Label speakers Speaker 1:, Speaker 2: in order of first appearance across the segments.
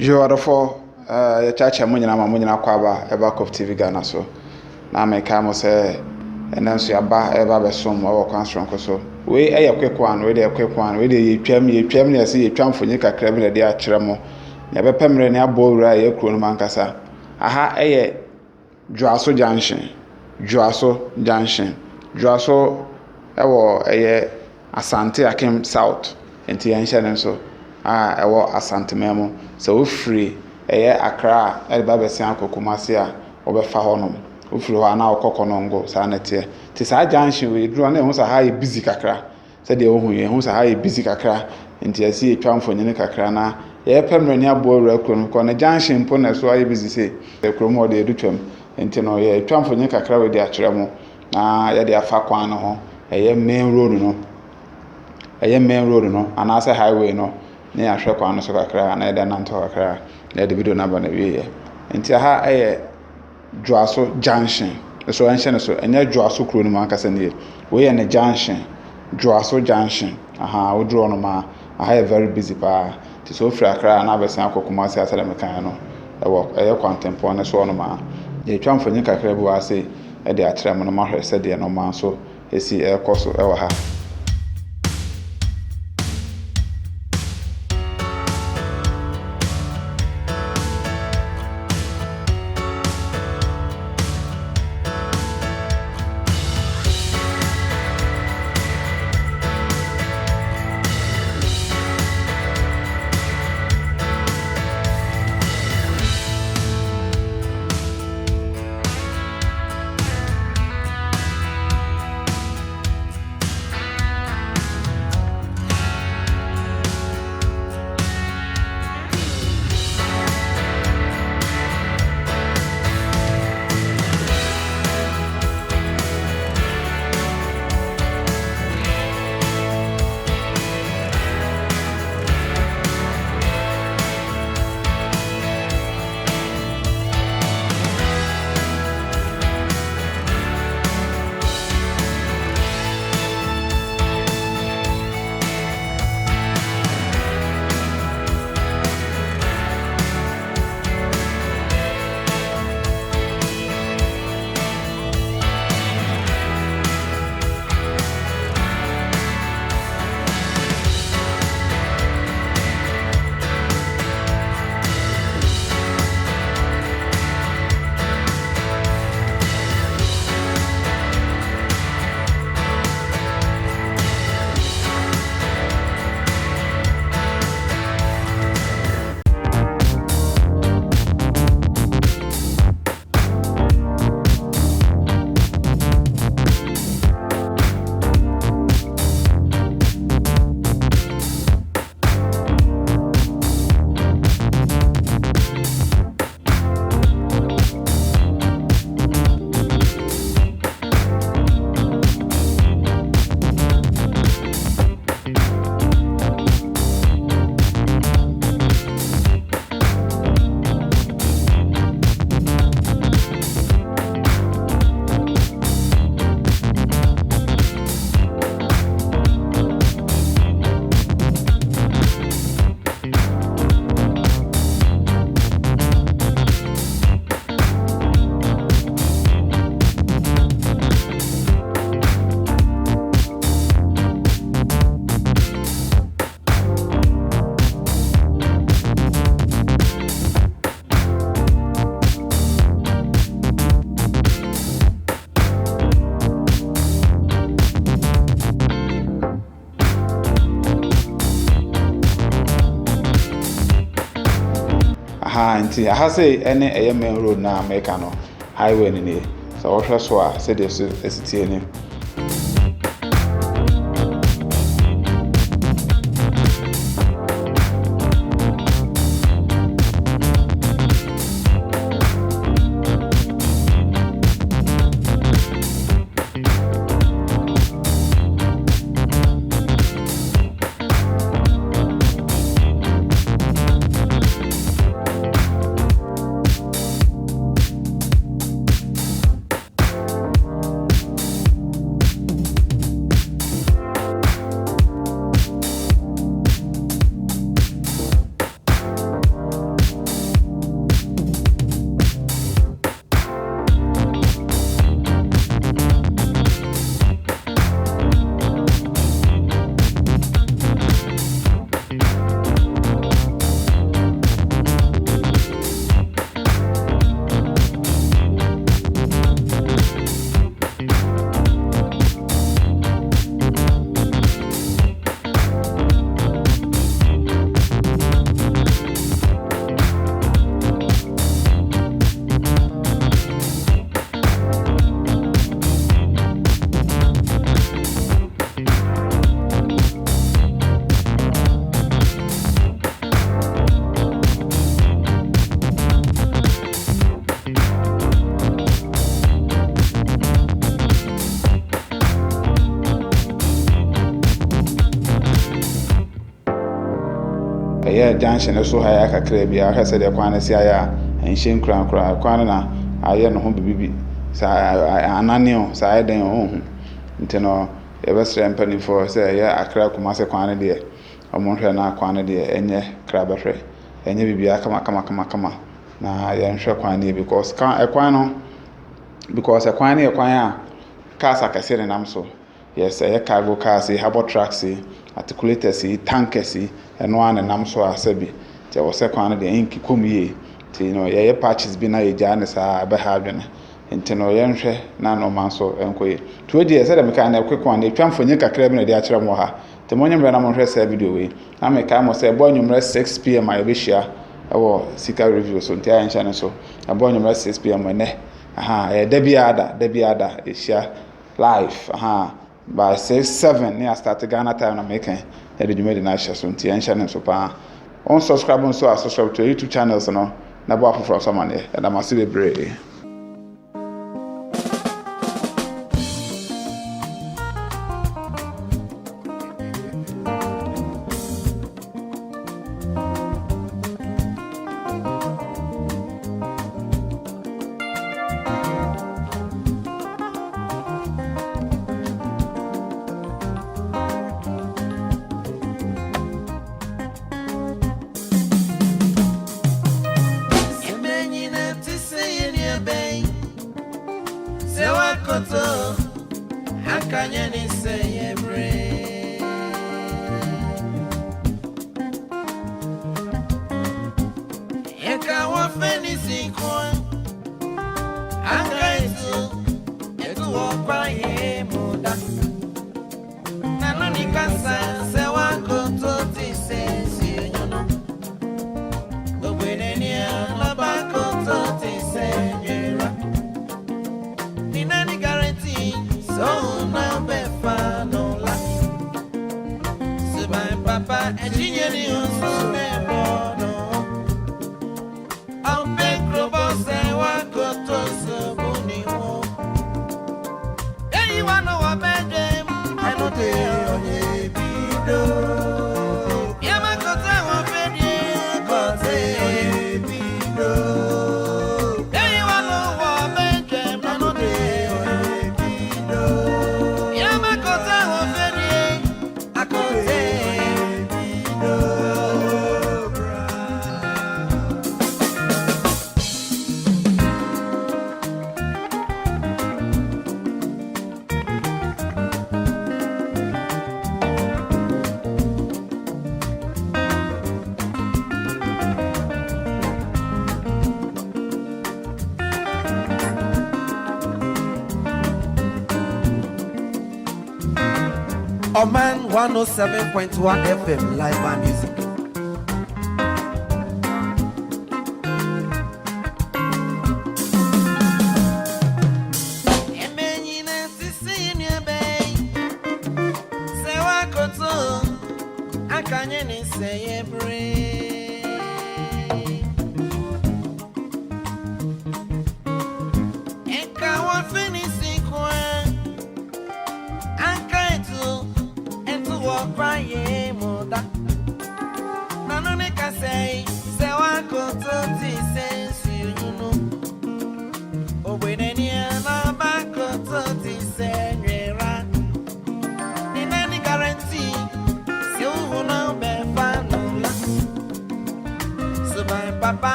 Speaker 1: Joarofo ya chacha munyina ma munyina kwaba eba COVTVGHANA so na meka mo se enanso aba eba besom o kwanstron so we eye kwekwan we de kwekwan we de yetwam na se yetwam fonyi kakra bi na de akere mo ya bepemre ne abowura ye kuro no mankasa aha eye JUASO junction ewo eye ASANTE AKIM South enti yan hye ne so ewo ASANTE memo so we free eye Accra e ba besian kokumase a obefa honom ofiri ho ana okokonongo sa na tie ti sa junction we duro na ehun sa ha e busy kakra se de ohun ye ehun sa ha e busy kakra enti asi etwa mfonyene kakra na ye pemre ni abowura kuro ko na junction mpo na so aye busy se e kuro mo de edutwam enti no ye etwa mfonyene kakra we de akere mo na ye de afa kwan no ho eye main road no ana se highway no ne ahwe kwan no so kakra na ede nanto kakra na ede video number na wiye enti aha eye JUASO junction so anhye ne so enya JUASO kuro no mankasa ne we ye ne junction JUASO junction aha wo draw no ma aha e very busy pa ti so free akra na besan akokumase asale mekan no ewo eye kwantempo ne so no ma ye twa mfanyi kakra bi wa se e de atrem no ma hwese de no ma so esi e koso ewo ha nti aha say ene eye main road na America no highway ni so wo hwe so a se de so esitie ni ɛyɛ junction so ha ya kakra bi aka sɛ de kwan si aya enhye nkura kwan na ayɛ no ho bibi sa ananeo sa ayɛ den ho nti no yɛbɛsrɛ mpanimfoɔ sɛ ɛyɛ akra Kumase kwan de ɔmo hwɛ na kwan de ɛnyɛ kra bɛhwɛ ɛnyɛ bibia kama na yɛnhwɛ kwan ne because kwan no because kwan ne kwan a cars akɛse ne nam so yes ɛyɛ cargo cars harbor trucks articulators tankers ɛno a ne nam so asɛbi nti ɛwɔ sɛ kwan de ɛnki kom yie nti no yɛyɛ patches bi na yɛgya ne saa bɛha adwene nti no yɛnhwɛ na no man so ɛnkɔyɛ to die sɛ de meka na ɛkɔ kwan ne twamfo nye kakra bi na de akyerɛ mo ha nti mo nyemre na mo hwɛ saa video we na meka mo sɛ ɛbɔ nyumre 6 pm a yɛbɛhyia ɛwɔ sika review so nti ayɛnhyɛ ne so ɛbɔ nyumre 6 pm ne da biada ɛhyia live by 6-7 ne start Ghana time na meka ɛde dwumadi na ahyɛ so nti ayɛnhyɛ ne so pa on subscribe nso a subscribe to YouTube channels no na bɔ afoforo so mane ɛda mase bebree.
Speaker 2: Oman 107.1 FM live and music.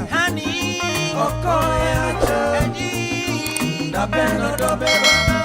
Speaker 2: honey, Okoya, Eddie, the Beno,